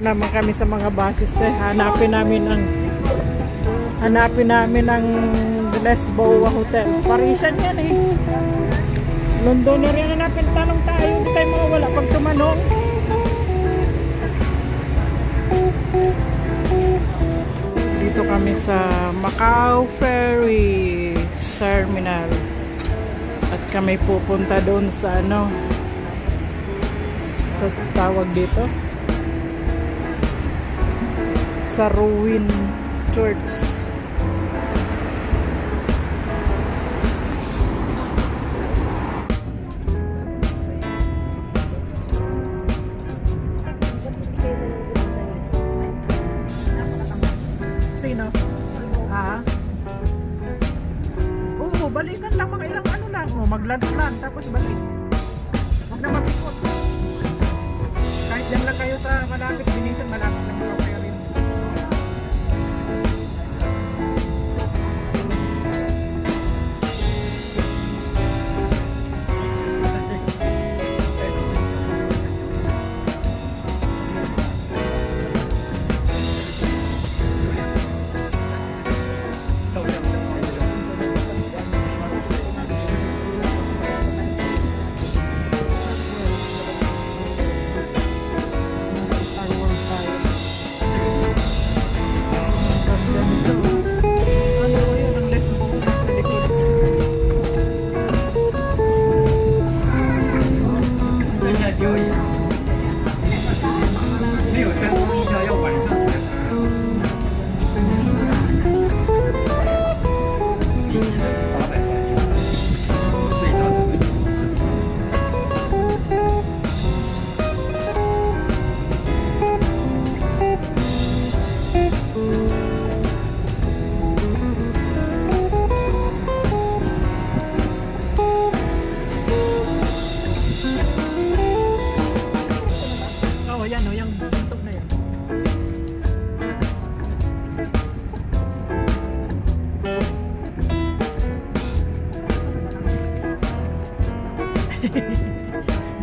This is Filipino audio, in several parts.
naman kami sa mga buses eh. Hanapin namin ang Lesbo Hotel. Parisian yan eh. Londoner yan. Hanapin, tanong tayo. Hindi tayo mawala pag tumanong. Dito kami sa Macau Ferry Terminal. At kami pupunta doon sa ano, sa tawag dito, sa Ruin Church. Sino? Ha? Oo, balikan lang, mga ilang ano lang. O, mag-lunch lang, tapos balik. Huwag na mabikot. Kahit dyan lang kayo sa malapit, Binisan, malapit lang mga kayo rin.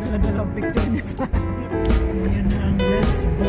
Dala-dalang picture niya sa ayan na ang Lesbo.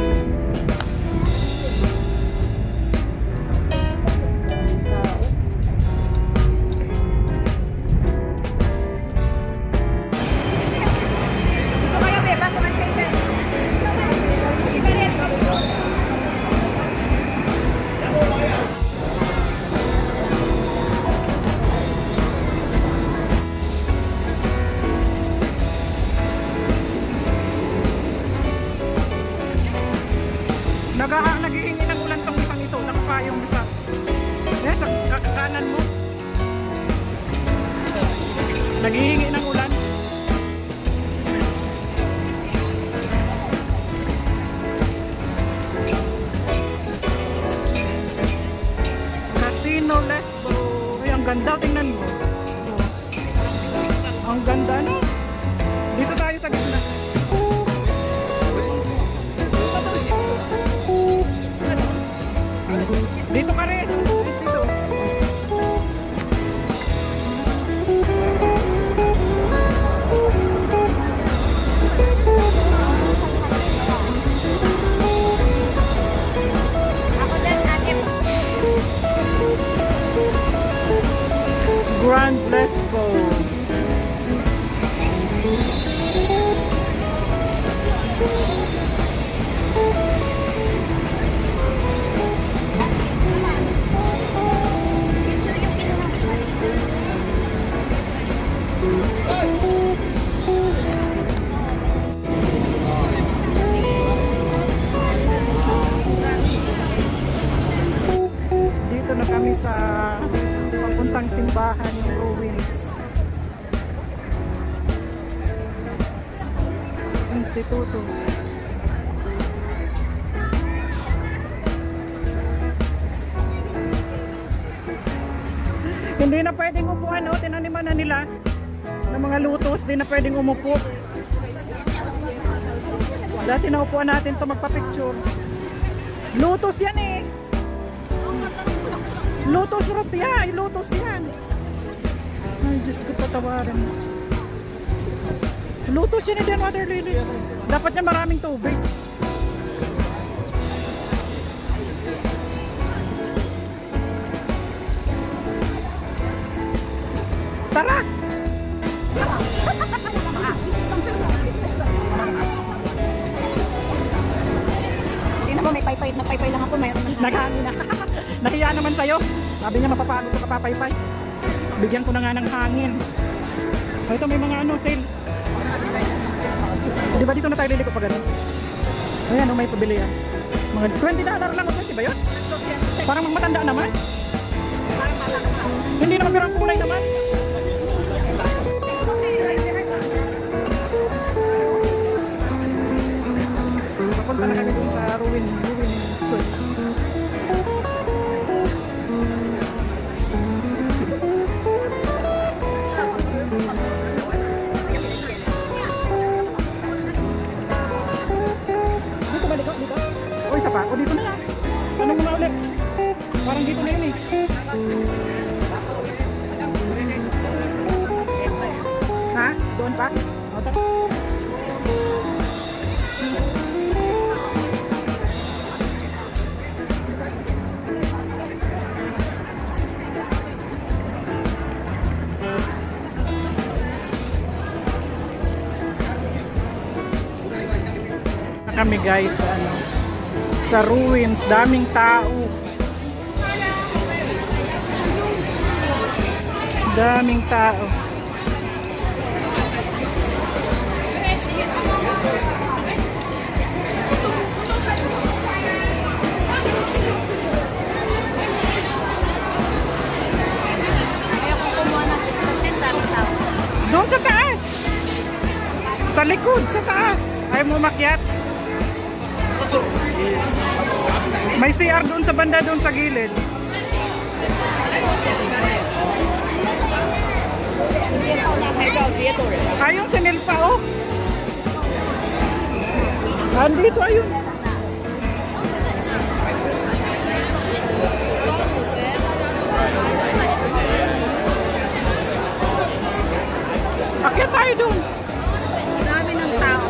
Naghihingi ng ulan tong isang ito, nakapayong isa. Yes, sa kanan mo. Naghihingi ng ulan. Casino Lesbo. Ay, ang ganda, tingnan mo. Ang ganda, no? Dito tayo sa gitna. Dito ka rin. Dito. Ako din, ate. Grand Lesbo. Dito na kami sa papuntang simbahan ng Ruins Instituto. Hindi na pwedeng upuan, no? Tinaniman na nila ng mga lutos, hindi na pwedeng umupo. Dati naupuan natin to magpa-picture. Lutos yan eh. Lutos rupya, lutos yan. Ay, Diyos ko, patawarin. Lutos yan eh, water lily. Dapat niya maraming tubig. Tara! Hindi naman may paypay na paypay lang ako, mayroon na. Naghangin na. Nahiya naman sa'yo. Sabi niya mapapagod ka papaypay. Bigyan ko na nga ng hangin. Oh, ito may mga ano, sale. Di ba dito na tayo liliko pa ganun? Ayan, may pabili yan. Mga $20 lang o 20 ba yun? Parang matanda naman. Hindi naman pirang kulay naman. Papunta na kami dun sa Ruin Street. Dito balik ako dito. O isa pa. O dito na yan. Tanong mo na ulit. Parang dito na yun eh. Ha? Doon pa? O tara. Kami guys ano, sa ruins, daming tao, daming tao. Doon sa taas, sa likod, sa taas ayaw mo umakyat. May CR doon sa banda, doon sa gilid. Ayun, sinilpa oh. Andito, ayun. Akyat tayo doon. Dami ng tao.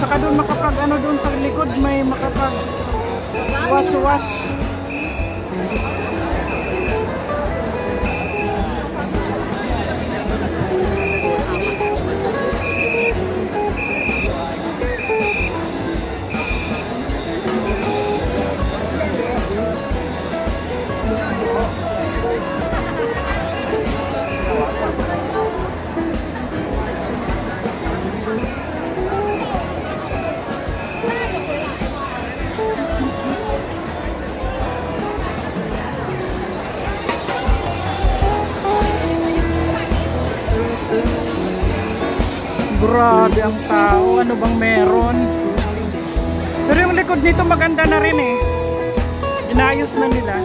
Saka doon makapag ano doon sa likod may makapag wash. Grabe ang tao, ano bang meron? Pero yung likod nito maganda na rin eh. Inayos na nila.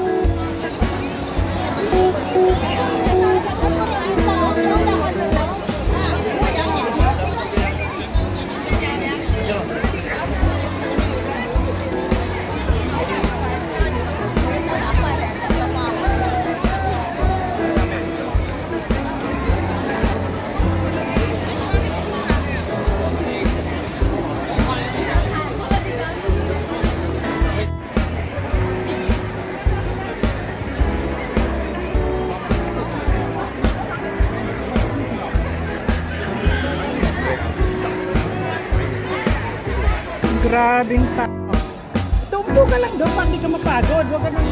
Grabing tao. Tumbo ka lang doon, hindi ka mapagod. Huwag ka nang...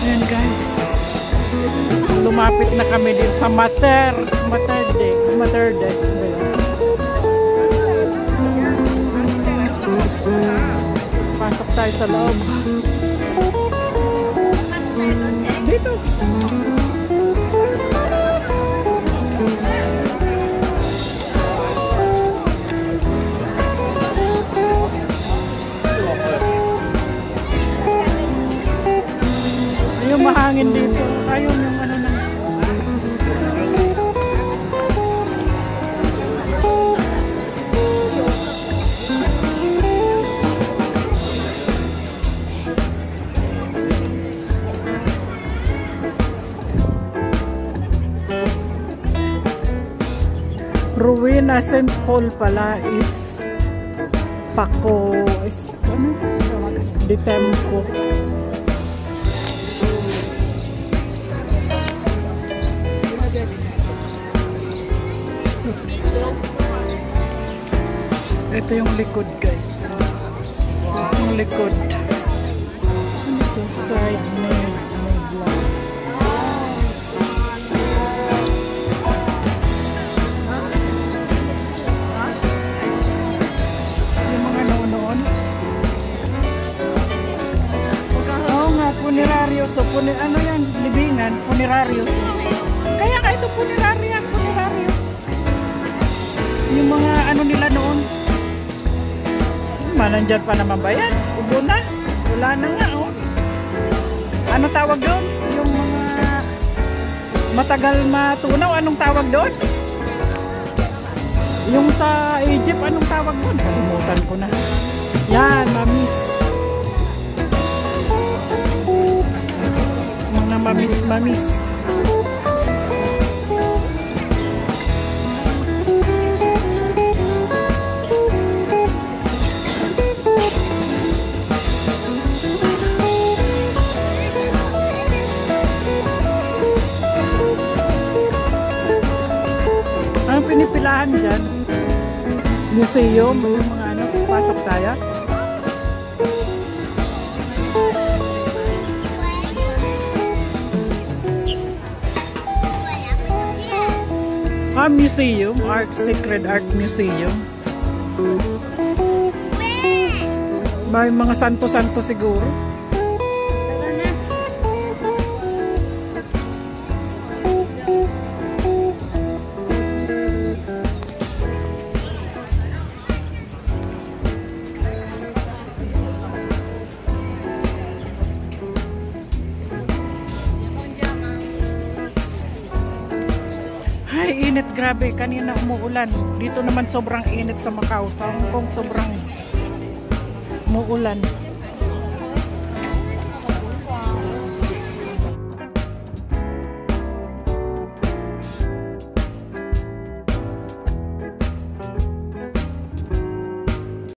Ayan guys, lumapit na kami din sa Mater Dei. Pasok tayo sa loob. Dito. Rowena St. Paul pala is Paco is ano? Ditemco. Ito yung likod, guys. Yung likod. Ano to? Side made glass. Yung mga noon. Oo nga, puneraryo. So, ano yan? Libingan, puneraryo. Kaya nga ito puneraryo. Puneraryo. Yung mga ano nila noon. Nandyan pa naman ba yan? Ubo na. Wala na nga, oh. Ano tawag doon? Yung mga matagal matunaw, anong tawag doon? Yung sa Egypt, anong tawag doon? Kalimutan ko na. Yan, mamis. Mga mamis. Pinipilahan dyan museum, yung mga ano, pasok tayo. Museum, Sacred Art Museum. May mga santo-santo siguro. Ay, init, grabe. Kanina umuulan. Dito naman sobrang init sa Macau. Sa Hong Kong sobrang umuulan.